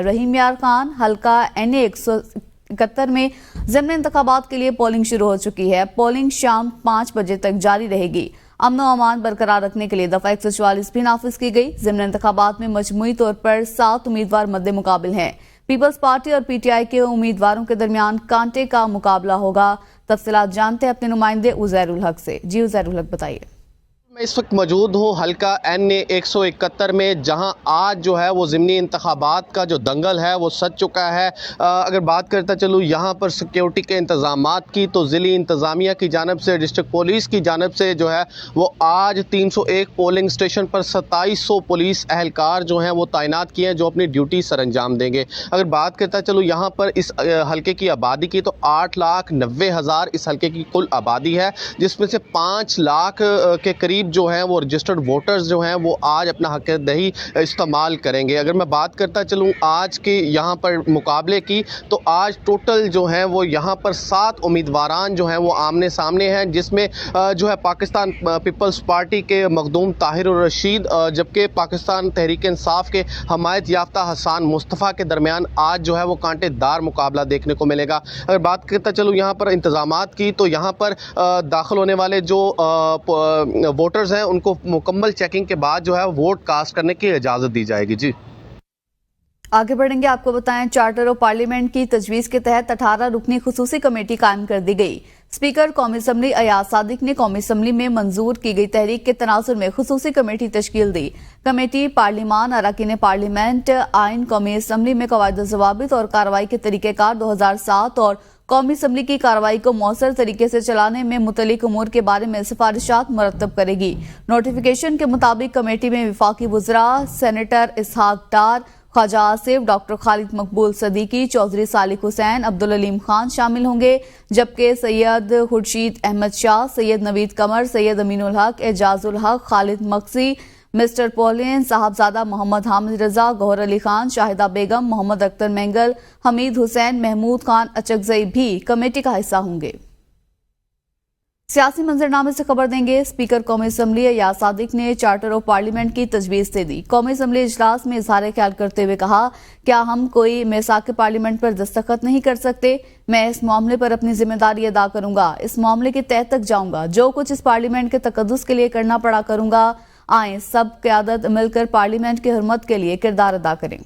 रहीम यार खान हल्का NA 171 में ज़िमनी इंतखाबात के लिए पोलिंग शुरू हो चुकी है। पोलिंग शाम 5 बजे तक जारी रहेगी। अमन व अमान बरकरार रखने के लिए दफा 144 भी नाफिज की गई। ज़िमनी इंतखाबात में मजमूई तौर पर 7 उम्मीदवार मद्दे मुकाबिल हैं। पीपल्स पार्टी और PTI के उम्मीदवारों के दरमियान कांटे का मुकाबला होगा। तफसीलात जानते हैं अपने नुमाइंदे उज़ैरुल हक से। जी उज़ैरुल हक, बताइए। मैं इस वक्त मौजूद हूँ हल्का NA 171 में, जहां आज जो है वो ज़िमनी इंतखाबात का जो दंगल है वो सज चुका है। अगर बात करता चलूँ यहाँ पर सिक्योरिटी के इंतज़ामात की, तो ज़िली इंतज़ामिया की जानब से, डिस्ट्रिक्ट पुलिस की जानब से जो है वो आज 301 पोलिंग स्टेशन पर 2700 पुलिस अहलकार जो हैं वो तैनात किए हैं, जो अपनी ड्यूटी सर अंजाम देंगे। अगर बात करता चलूँ यहाँ पर इस हल्के की आबादी की, तो 8,90,000 इस हल्के की कुल आबादी है, जिसमें से 5 लाख के करीब जो हैं वो रजिस्टर्ड वोटर्स जो हैं वो आज अपना हक दही इस्तेमाल करेंगे। अगर मैं बात करता चलूँ आज के यहाँ पर मुकाबले की, तो आज टोटल जो हैं वो यहाँ पर 7 उम्मीदवारान जो हैं वो आमने सामने हैं, जिसमें जो है पाकिस्तान पीपल्स पार्टी के मखदूम ताहिर रशीद, जबकि पाकिस्तान तहरीक इंसाफ के हमायत याफ्ता हसन मुस्तफ़ा के दरमियान आज जो है वो कांटेदार मुकाबला देखने को मिलेगा। अगर बात करता चलूँ यहाँ पर इंतज़ामात की, तो यहाँ पर दाखिल होने वाले जो वोटर्स हैं उनको मुकम्मल चेकिंग के बाद जो है वोट कास्ट करने की इजाजत दी जाएगी। जी आगे बढ़ेंगे, आपको बताएं चार्टर ऑफ पार्लियामेंट की तजवीज़ के तहत 18 रुकनी खुसूसी कमेटी कायम कर दी गई। स्पीकर कौमी असम्बली अयाज सादिक ने कौमी असम्बली में मंजूर की गई तहरीक के तनाजुर में खुसूसी कमेटी तश्कील दी। कमेटी पार्लिमान, अरकान पार्लियामेंट, आइन, कौमी असम्बली में कवायद ज़वाबित और कार्रवाई के तरीक़ेकार 2007 और कौमी असम्बली की कार्रवाई को मौसर तरीके से चलाने में मुतल्लिक उमूर के बारे में सिफारिशात मुरतब करेगी। नोटिफिकेशन के मुताबिक कमेटी में वफाकी वज़रा सेनेटर इसहाक डार, ख्वाजा आसिफ, डॉक्टर खालिद मकबूल सदीकी, चौधरी सालिक हुसैन, अब्दुल अलीम खान शामिल होंगे, जबकि सैयद खुर्शीद अहमद शाह, सैयद नवीद कमर, सैयद अमीनुल हक, एजाजुल हक, खालिद मक्सी, मिस्टर पॉलिन, साहबजादा मोहम्मद हामिद रजा, गौहर अली खान, शाहिदा बेगम, मोहम्मद अख्तर मेंगल, हमीद हुसैन, महमूद खान अचकजई भी कमेटी का हिस्सा होंगे। सियासी मंजरनामे से खबर देंगे। स्पीकर कौमी असम्बली अयाज सादिक ने चार्टर ऑफ पार्लियामेंट की तजवीज़ दे दी। कौमी असम्बली इजलास में इजहार ख्याल करते हुए कहा, क्या हम कोई मीसाक पार्लियामेंट पर दस्तखत नहीं कर सकते? मैं इस मामले पर अपनी जिम्मेदारी अदा करूंगा, इस मामले की तह तक जाऊंगा, जो कुछ इस पार्लियामेंट के तकद्दुस के लिए करना पड़ा करूंगा। आए सब क़यादत मिलकर पार्लियामेंट की हुर्मत के लिए किरदार अदा करें।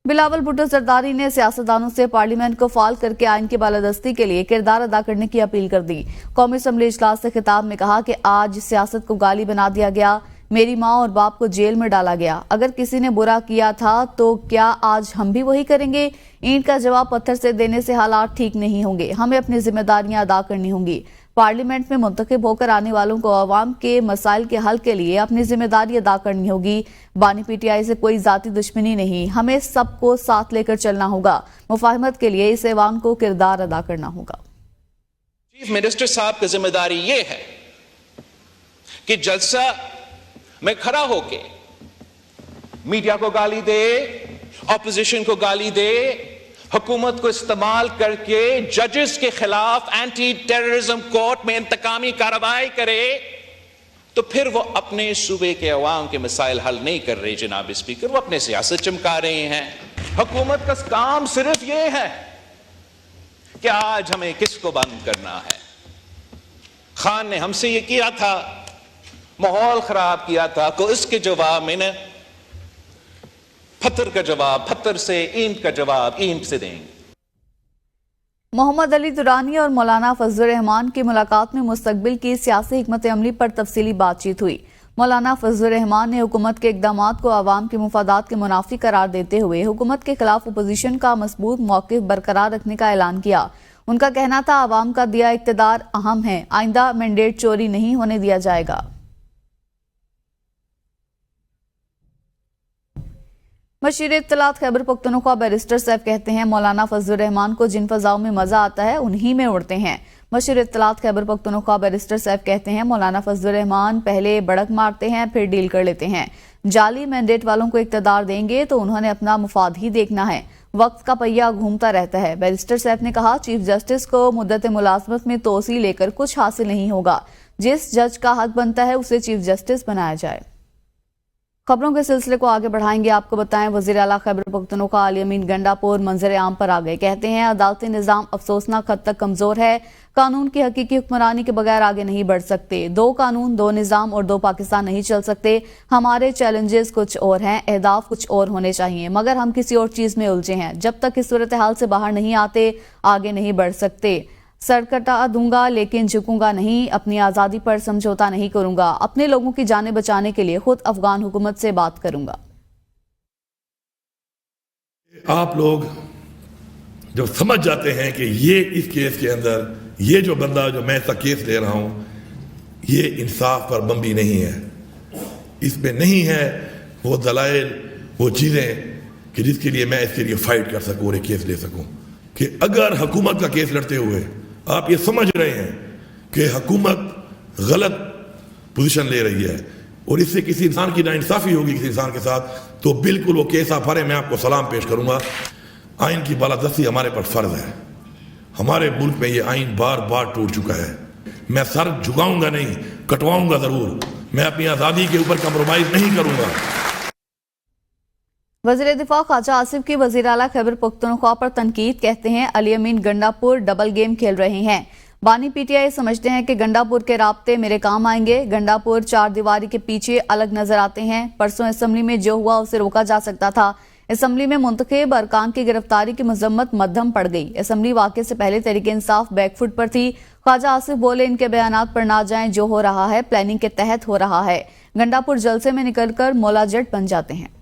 बिलावल भुट्टो जरदारी ने सियासतदानों से पार्लियामेंट को फाल करके आइन की बालादस्ती के लिए किरदार अदा करने की अपील कर दी। कौमी असम्बली इजलास से खिताब में कहा कि आज सियासत को गाली बना दिया गया, मेरी माँ और बाप को जेल में डाला गया। अगर किसी ने बुरा किया था तो क्या आज हम भी वही करेंगे? ईंट का जवाब पत्थर से देने से हालात ठीक नहीं होंगे। हमें अपनी जिम्मेदारियां अदा करनी होंगी। पार्लियामेंट में मुंतखब होकर आने वालों को अवाम के मसाइल के हल के लिए अपनी जिम्मेदारी अदा करनी होगी। बानी PTI से कोई जाती दुश्मनी नहीं, हमें सबको साथ लेकर चलना होगा। मुफाहमत के लिए इस ऐवान को किरदार अदा करना होगा। चीफ मिनिस्टर साहब की जिम्मेदारी ये है कि जलसा में खड़ा होके मीडिया को गाली दे, ऑपोजिशन को गाली दे, हुकूमत को इस्तेमाल करके जजेस के खिलाफ एंटी टेररिज्म कोर्ट में इंतकामी कार्रवाई करे, तो फिर वो अपने सूबे के अवाम के मसाइल हल नहीं कर रहे जनाब स्पीकर, वो अपने सियासत चमका रहे हैं। हुकूमत का काम सिर्फ ये है कि आज हमें किसको बंद करना है। खान ने हमसे ये किया था, माहौल खराब किया था, को इसके जवाब में न पत्थर का जवाब पत्थर से, ईंट का जवाब ईंट से देंगे। मोहम्मद अली दुरानी और मौलाना फजलुर रहमान की मुलाकात में मुस्तकबिल की सियासी हिकमत अमली पर तफसीली बातचीत हुई। मौलाना फजलुर रहमान ने हुकूमत के इकदामात को आवाम के मुफादात के मुनाफी करार देते हुए हुकूमत के खिलाफ अपोजिशन का मजबूत मौक़िफ़ बरकरार रखने का ऐलान किया। उनका कहना था, आवाम का दिया इक़्तिदार अहम है, आइंदा मैंडेट चोरी नहीं होने दिया जाएगा। मशीर इत्तलात खैबर पख्तूनख्वा बैरिस्टर सैफ कहते हैं, मौलाना फजलुर रहमान को जिन फजाओं में मजा आता है उन्हीं में उड़ते हैं। मशीर इत्तलात खैबर पख्तूनख्वा बैरिस्टर सैफ कहते हैं, मौलाना फजलुर रहमान पहले बड़क मारते हैं, फिर डील कर लेते हैं। जाली मैंडेट वालों को इक़्तिदार देंगे तो उन्होंने अपना मुफाद ही देखना है, वक्त का पहिया घूमता रहता है। बैरिस्टर सैफ ने कहा, चीफ जस्टिस को मुद्दत मुलाजमत में तोसी लेकर कुछ हासिल नहीं होगा। जिस जज का हक बनता है उसे चीफ जस्टिस बनाया जाए। खबरों के सिलसिले को आगे बढ़ाएंगे। आपको बताएं, वजीर आला खैबर पख्तूनख्वा अली अमीन गंडापुर मंजर आम पर आ गए। कहते हैं अदालती निज़ाम अफसोसनाक हद तक कमजोर है, कानून की हकीकी हुक्मरानी के बगैर आगे नहीं बढ़ सकते। दो कानून, दो निज़ाम और दो पाकिस्तान नहीं चल सकते। हमारे चैलेंजेस कुछ और हैं, अहदाफ कुछ और होने चाहिए, मगर हम किसी और चीज़ में उलझे हैं। जब तक इस सूरत हाल से बाहर नहीं आते आगे नहीं बढ़ सकते। सर कटा दूंगा लेकिन झुकूंगा नहीं, अपनी आज़ादी पर समझौता नहीं करूंगा, अपने लोगों की जानें बचाने के लिए खुद अफगान हुकूमत से बात करूंगा। आप लोग जो समझ जाते हैं कि ये इस केस के अंदर ये जो बंदा जो मैं इसका केस ले रहा हूं ये इंसाफ पर बम्बी नहीं है, इसमें नहीं है वो दलाइल, वो चीज़ें कि जिसके लिए मैं इसके लिए फाइट कर सकूं और एक केस ले सकूं। कि अगर हुकूमत का केस लड़ते हुए आप ये समझ रहे हैं कि हुकूमत गलत पोजीशन ले रही है और इससे किसी इंसान की नाइंसाफी होगी किसी इंसान के साथ, तो बिल्कुल वो केस आप हारे, मैं आपको सलाम पेश करूंगा। आइन की बालादस्ती हमारे पर फर्ज है। हमारे मुल्क में ये आइन बार बार टूट चुका है। मैं सर झुकाऊंगा नहीं, कटवाऊंगा जरूर। मैं अपनी आज़ादी के ऊपर कंप्रोमाइज नहीं करूंगा। वज़ीर दिफा ख्वाजा आसिफ की वज़ीर आला खैबर पख्तूनख्वा पर तनकीद। कहते हैं अली अमीन गंडापुर डबल गेम खेल रहे हैं। बानी पीटीआई समझते हैं कि गंडापुर के राब्ते मेरे काम आएंगे। गंडापुर चार दीवारी के पीछे अलग नजर आते हैं। परसों असम्बली में जो हुआ उसे रोका जा सकता था। असम्बली में मुंतखब अरकान की गिरफ्तारी की मजम्मत मध्यम पड़ गई। असम्बली वाक़े से पहले तहरीक इंसाफ बैकफुट पर थी। ख्वाजा आसिफ बोले, इनके बयानात पर ना जाएं, जो हो रहा है प्लानिंग के तहत हो रहा है। गंडापुर जलसे में निकलकर मौला जट बन जाते हैं।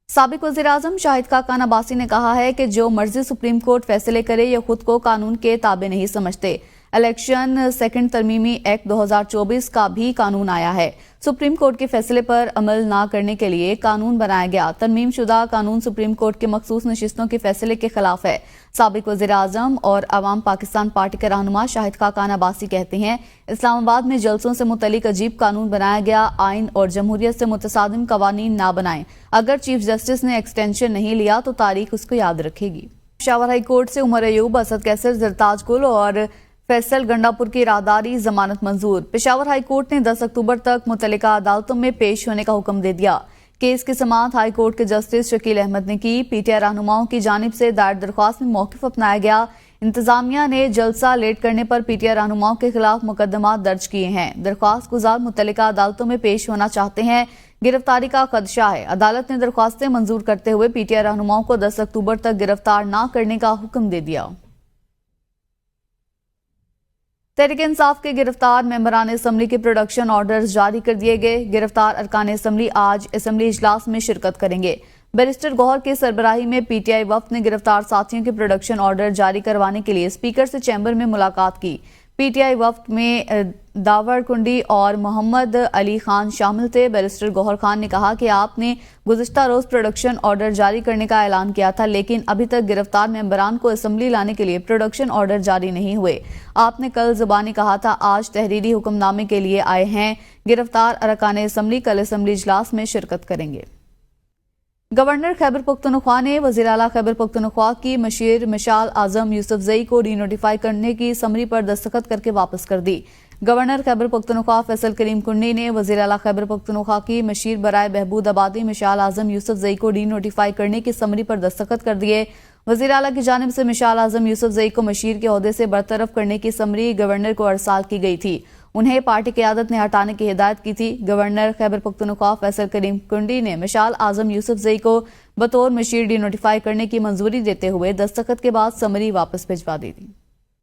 साबिक वज़ीर आज़म शाहिद खाकान अब्बासी ने कहा है कि जो मर्जी सुप्रीम कोर्ट फैसले करे ये खुद को कानून के ताबे नहीं समझते। इलेक्शन सेकंड तरमीमी एक्ट 2024 का भी कानून आया है। सुप्रीम कोर्ट के फैसले पर अमल ना करने के लिए कानून बनाया गया। तरमीम शुदा कानून सुप्रीम कोर्ट के मखसूस नशिस्तों के फैसले के खिलाफ है। साबिक वज़ीर आज़म और अवाम पाकिस्तान पार्टी के रहनुमा शाहिद खाकान अब्बासी कहते हैं इस्लामाबाद में जलसों से मुतल्लिक अजीब कानून बनाया गया। आइन और जमहूरियत से मुतसादिम कवानीन ना बनाएं। अगर चीफ जस्टिस ने एक्सटेंशन नहीं लिया तो तारीख उसको याद रखेगी। पेशावर हाई कोर्ट से उमर अयूब, असद कैसर, जरताज गुल और फैसल गंडापुर की राहदारी जमानत मंजूर। पेशावर हाई कोर्ट ने 10 अक्टूबर तक मुतल्लिका अदालतों में पेश होने का हुक्म दे दिया। केस की समाअत हाई कोर्ट के जस्टिस शकील अहमद ने की। पीटीआई रहनुमाओं की जानिब से दायर दरख्वास्त में मौक़िफ़ अपनाया गया। इंतजामिया ने जलसा लेट करने पर पीटीआई रहनुमाओं के खिलाफ मुकदमा दर्ज किए हैं। दरख्वास्त गुजार मुतल्लिका अदालतों में पेश होना चाहते हैं। गिरफ्तारी का खदशा है। अदालत ने दरख्वास्तें मंजूर करते हुए पीटीआई रहनुमाओं को 10 अक्टूबर तक गिरफ्तार न करने का हुक्म दे दिया। तहरीक इंसाफ के गिरफ्तार मेंबरान असम्बली के प्रोडक्शन ऑर्डर्स जारी कर दिए गए। गिरफ्तार अरकान असम्बली आज असम्बली इजलास में शिरकत करेंगे। बैरिस्टर गौहर की सरबराही में पीटीआई वफ्द ने गिरफ्तार साथियों के प्रोडक्शन ऑर्डर जारी करवाने के लिए स्पीकर से चैम्बर में मुलाकात की। पीटीआई वफ्द में दावर कुंडी और मोहम्मद अली खान शामिल थे। बैरिस्टर गौहर खान ने कहा कि आपने गुज़िश्ता रोज प्रोडक्शन ऑर्डर जारी करने का ऐलान किया था, लेकिन अभी तक गिरफ्तार मेंबरान को असम्बली लाने के लिए प्रोडक्शन ऑर्डर जारी नहीं हुए। आपने कल ज़ुबानी कहा था, आज तहरीरी हुक्मनामे के लिए आए हैं। गिरफ्तार अरकान असम्बली कल असम्बली इजलास में शिरकत करेंगे। गवर्नर खैबर पख्तूनख्वा ने वज़ीर आला खैबर पख्तूनख्वा की मशीर मिसाल आज़म यूसुफजई को रीनोटिफाई करने की समरी पर दस्तखत करके वापस कर दी। गवर्नर खैबर पख्तूनख्वा फैसल करीम कुंडी ने वज़ीर आला खैबर पख्तूनख्वा की मशीर बराए बहबूद आबादी मिसाल आज़म यूसुफजई को रीनोटिफाई करने की समरी पर दस्तखत कर दिए। वज़ीर आला की जानिब से मिसाल आज़म यूसुफजई को मशीर के ओहदे से बरतरफ करने की समरी गवर्नर को अरसाल की गई थी। उन्हें पार्टी क़यादत ने हटाने की हिदायत की थी। गवर्नर खैबर पख्तूनख्वा फैसल करीम कुंडी ने मिसाल आज़म यूसुफजई को बतौर मशीर डीनोटिफाई करने की मंजूरी देते हुए दस्तखत के बाद समरी वापस भिजवा दी थी।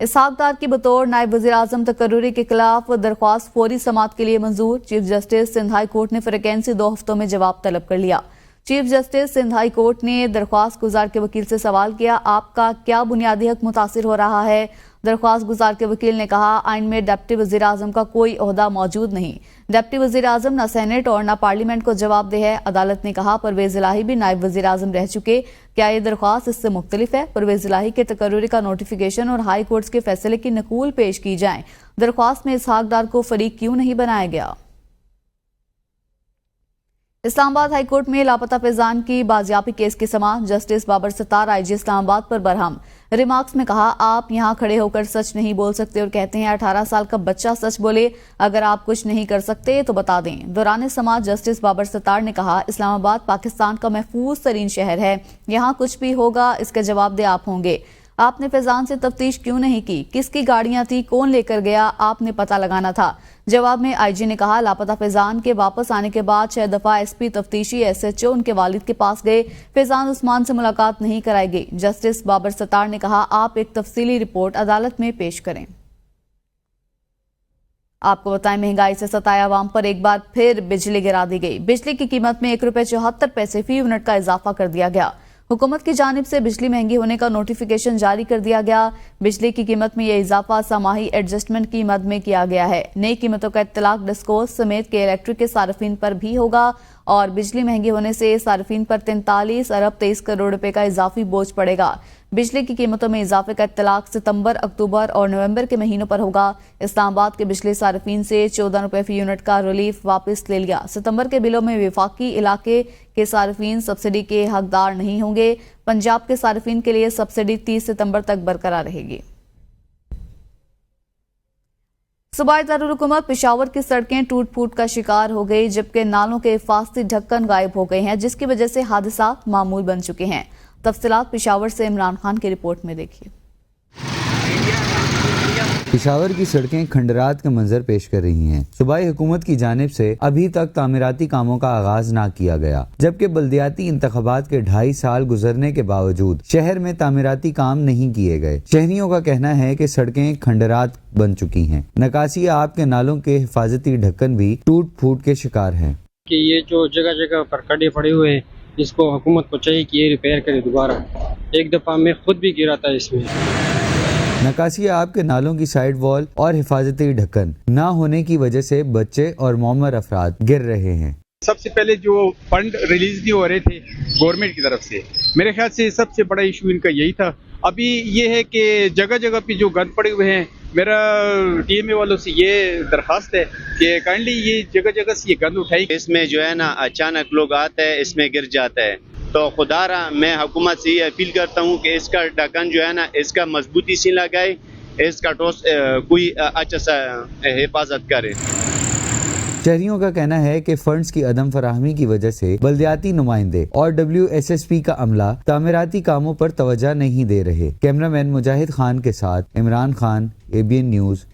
इसहाक डार की बतौर नायब वज़ीर आज़म तकर्रुरी के खिलाफ दरख्वास्त फौरी समाअत के लिए मंजूर। Chief justice Sindh high court ने फ्रीक्वेंसी से 2 हफ्तों में जवाब तलब कर लिया। Chief justice Sindh high court ने दरख्वास्त गुजार के वकील से सवाल किया, आपका क्या बुनियादी हक मुतासिर हो रहा है? दरख्वास्त गुजार के वकील ने कहा, आइन में डिप्टी वज़ीर आज़म का कोई ओहदा मौजूद नहीं। डिप्टी वज़ीर आज़म न सेनेट और न पार्लियामेंट को जवाबदेह है। अदालत ने कहा, परवेज इलाही भी नायब वज़ीर आज़म रह चुके, क्या ये दरख्वास्त इससे मुख्तलिफ है? परवेज इलाही के तकर्रुरी का नोटिफिकेशन और हाई कोर्ट्स के फैसले की नकूल पेश की जाए। दरख्वास्त में इसहाक डार को फरीक क्यों नहीं बनाया गया? इस्लामाबाद हाईकोर्ट में लापता फैजान की बाजियाबी केस की समाअत। जस्टिस बाबर सत्तार आईजी इस्लामाबाद पर बरहम। रिमार्क्स में कहा, आप यहां खड़े होकर सच नहीं बोल सकते और कहते हैं 18 साल का बच्चा सच बोले। अगर आप कुछ नहीं कर सकते तो बता दें। दौरान समाअत जस्टिस बाबर सत्तार ने कहा, इस्लामाबाद पाकिस्तान का महफूज तरीन शहर है, यहाँ कुछ भी होगा इसके जवाबदेह आप होंगे। आपने फैजान से तफ्तीश क्यों नहीं की? किसकी गाड़ियां थी? कौन लेकर गया? आपने पता लगाना था। जवाब में आईजी ने कहा, लापता फैजान के वापस आने के बाद 6 दफा एसपी तफ्तीशी एसएचओ उनके वालिद के पास गए। फैजान उस्मान से मुलाकात नहीं कराई गई। जस्टिस बाबर सत्तार ने कहा, आप एक तफसीली रिपोर्ट अदालत में पेश करें। आपको बताएं, महंगाई से सताए आवाम पर एक बार फिर बिजली गिरा दी गई। बिजली की कीमत में ₹1.74 फी यूनिट का इजाफा कर दिया गया। हुकूमत की जानिब से बिजली महंगी होने का नोटिफिकेशन जारी कर दिया गया। बिजली की कीमत में यह इजाफा समाही एडजस्टमेंट की मद में किया गया है। नई कीमतों का इत्तलाक डिस्कोस समेत के इलेक्ट्रिक के सार्फिन पर भी होगा और बिजली महंगी होने से सार्फिन पर 43 अरब 23 करोड़ रुपए का इजाफी बोझ पड़ेगा। बिजली की कीमतों में इजाफे का इत्तलाक सितंबर, अक्टूबर और नवंबर के महीनों पर होगा। इस्लामाबाद के बिजली सार्फिन से 14 रुपए फी यूनिट का रिलीफ वापस ले लिया। सितंबर के बिलों में विफाकी इलाके के सार्फिन सब्सिडी के हकदार नहीं होंगे। पंजाब के सार्फिन के लिए सब्सिडी 30 सितंबर तक बरकरार रहेगी। सूबाई दारुल-हुकूमत पेशावर की सड़कें टूट फूट का शिकार हो गई, जबकि नालों के हिफाजती ढक्कन गायब हो गए हैं, जिसकी वजह से हादसा मामूल बन चुके हैं। तफसीलात पेशावर से इमरान खान की रिपोर्ट में देखिए। पेशावर की सड़कें खंडरात का मंजर पेश कर रही हैं। सूबाई हुकूमत की जानिब से अभी तक तामीराती कामों का आगाज ना किया गया, जबकि बल्दियाती इंतखाबात के 2.5 साल गुजरने के बावजूद शहर में तामीराती काम नहीं किए गए। शहरियों का कहना है कि सड़कें खंडरात बन चुकी हैं। नकासी आब के नालों के हिफाजती ढक्कन भी टूट फूट के शिकार हैं। कि ये जो जगह जगह पर खड्डे पड़े हुए हैं, इसको हुकूमत को चाहिए कि ये रिपेयर करे दोबारा। एक दफ़ा मैं खुद भी गिरा था इसमें। नकासी आब के नालों की साइड वॉल और हिफाजती ढक्कन ना होने की वजह से बच्चे और मौमर अफराद गिर रहे हैं। सबसे पहले जो फंड रिलीज नहीं हो रहे थे गवर्नमेंट की तरफ से, मेरे ख्याल से सबसे बड़ा इशू इनका यही था। अभी ये है कि जगह जगह पे जो गंद पड़े हुए हैं, मेरा टीएमए वालों से ये दरखास्त है कि काइंडली ये जगह जगह से ये गंद उठाई। इसमें जो है ना अचानक लोग आते हैं, इसमें गिर जाता है, तो खुदारा मैं हुकूमत से ये अपील करता हूँ कि इसका ढक्कन जो है ना इसका मजबूती से लगाए, इसका ठोस कोई अच्छा सा हिफाजत करे। शहरियों का कहना है कि फंड्स की अदम फराहमी की वजह से बल्दियाती नुमाइंदे और WSSP का अमला तामीराती कामों पर तवज्जो नहीं दे रहे। कैमरामैन मुजाहिद खान के साथ इमरान खान, ABN न्यूज़।